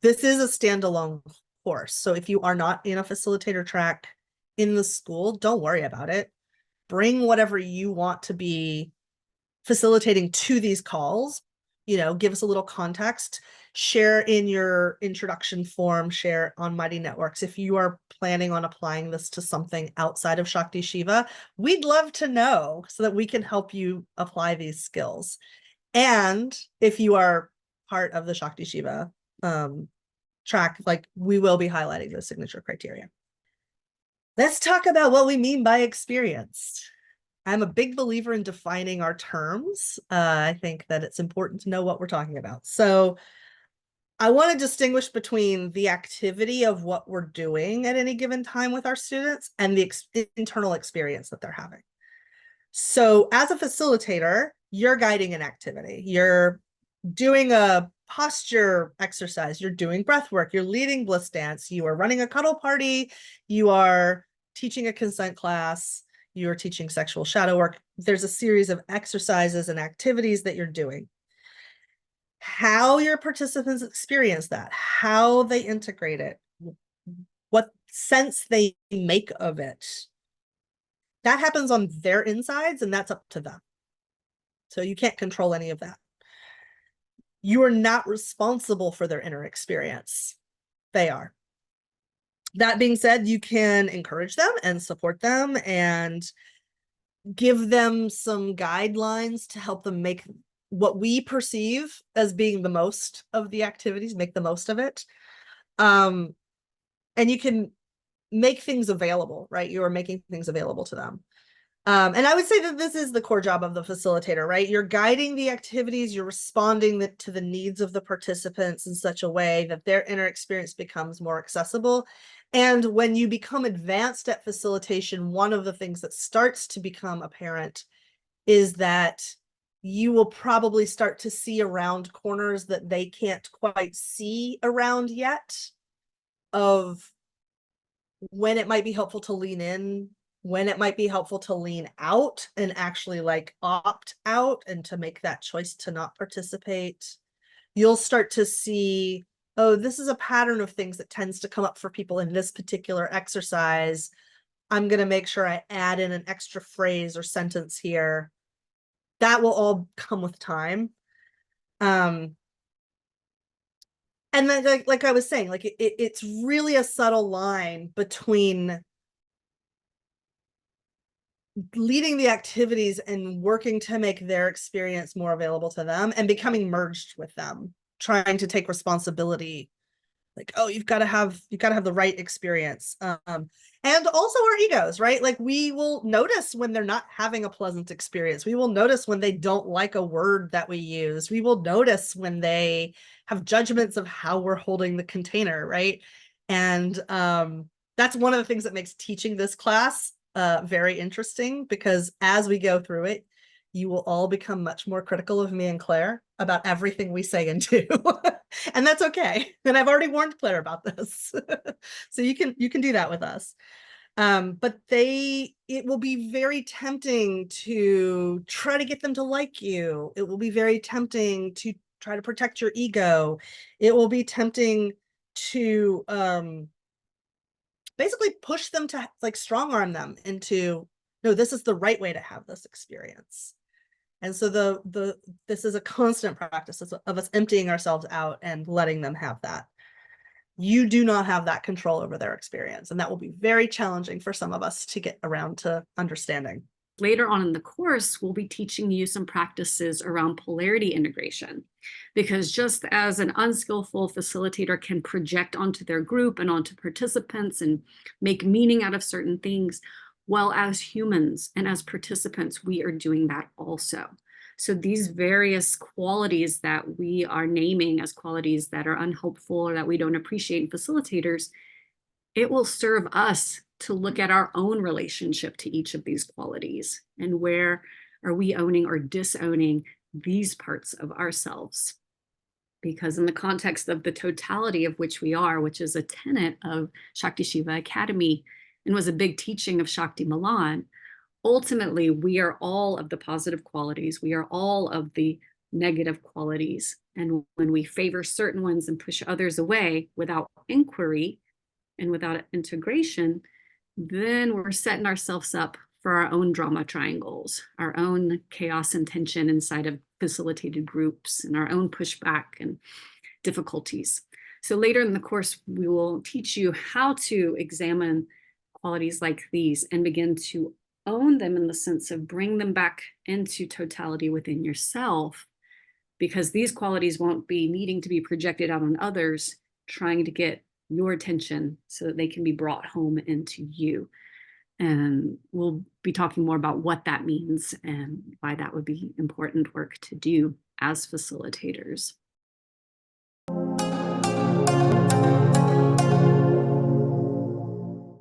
This is a standalone course. So if you are not in a facilitator track in the school, don't worry about it. Bring whatever you want to be facilitating to these calls. Give us a little context, share in your introduction form, share on Mighty Networks. If you are planning on applying this to something outside of Shakti Shiva, we'd love to know so that we can help you apply these skills. And if you are part of the Shakti Shiva track, we will be highlighting those signature criteria. Let's talk about what we mean by experienced. I'm a big believer in defining our terms. I think that it's important to know what we're talking about. So I want to distinguish between the activity of what we're doing at any given time with our students and the internal experience that they're having. So as a facilitator, you're guiding an activity. You're doing a posture exercise. You're doing breath work. You're leading BlissDance. You are running a cuddle party. You are teaching a consent class. You're teaching sexual shadow work. There's a series of exercises and activities that you're doing. How your participants experience that, how they integrate it, what sense they make of it, that happens on their insides, and that's up to them. So you can't control any of that. You are not responsible for their inner experience. They are. That being said, you can encourage them and support them and give them some guidelines to help them make what we perceive as being the most of the activities, make the most of it. And you can make things available, right? You are making things available to them. And I would say that this is the core job of the facilitator, right? You're guiding the activities, you're responding to the needs of the participants in such a way that their inner experience becomes more accessible. And when you become advanced at facilitation, one of the things that starts to become apparent is that you will probably start to see around corners that they can't quite see around yet, of when it might be helpful to lean in, when it might be helpful to lean out and actually opt out and to make that choice to not participate. You'll start to see, oh, this is a pattern of things that tends to come up for people in this particular exercise. I'm going to make sure I add in an extra phrase or sentence here. That will all come with time. And then like I was saying, it's really a subtle line between leading the activities and working to make their experience more available to them and becoming merged with them, trying to take responsibility. Oh, you've got to have the right experience. And also our egos, right? We will notice when they're not having a pleasant experience. We will notice when they don't like a word that we use. We will notice when they have judgments of how we're holding the container, right? And that's one of the things that makes teaching this class very interesting, because as we go through it, you will all become much more critical of me and Claire about everything we say and do. And that's okay. And I've already warned Claire about this. So you can do that with us. But it will be very tempting to try to get them to like you. It will be very tempting to try to protect your ego. It will be tempting to basically push them to strong arm them into, no, this is the right way to have this experience. And so this is a constant practice of us emptying ourselves out and letting them have that. You do not have that control over their experience, and that will be very challenging for some of us to get around to understanding. Later on in the course, we'll be teaching you some practices around polarity integration, because just as an unskillful facilitator can project onto their group and onto participants and make meaning out of certain things, well, as humans and as participants, we are doing that also. So these various qualities that we are naming as qualities that are unhelpful or that we don't appreciate in facilitators, it will serve us to look at our own relationship to each of these qualities, and where are we owning or disowning these parts of ourselves. Because in the context of the totality of which we are, which is a tenet of Shakti Shiva Academy and was a big teaching of Shakti Milan, ultimately we are all of the positive qualities. We are all of the negative qualities. And when we favor certain ones and push others away without inquiry and without integration, then we're setting ourselves up for our own drama triangles, our own chaos and tension inside of facilitated groups, and our own pushback and difficulties. So later in the course, we will teach you how to examine qualities like these and begin to own them, in the sense of bring them back into totality within yourself, because these qualities won't be needing to be projected out on others, trying to get your attention so that they can be brought home into you. And we'll be talking more about what that means and why that would be important work to do as facilitators.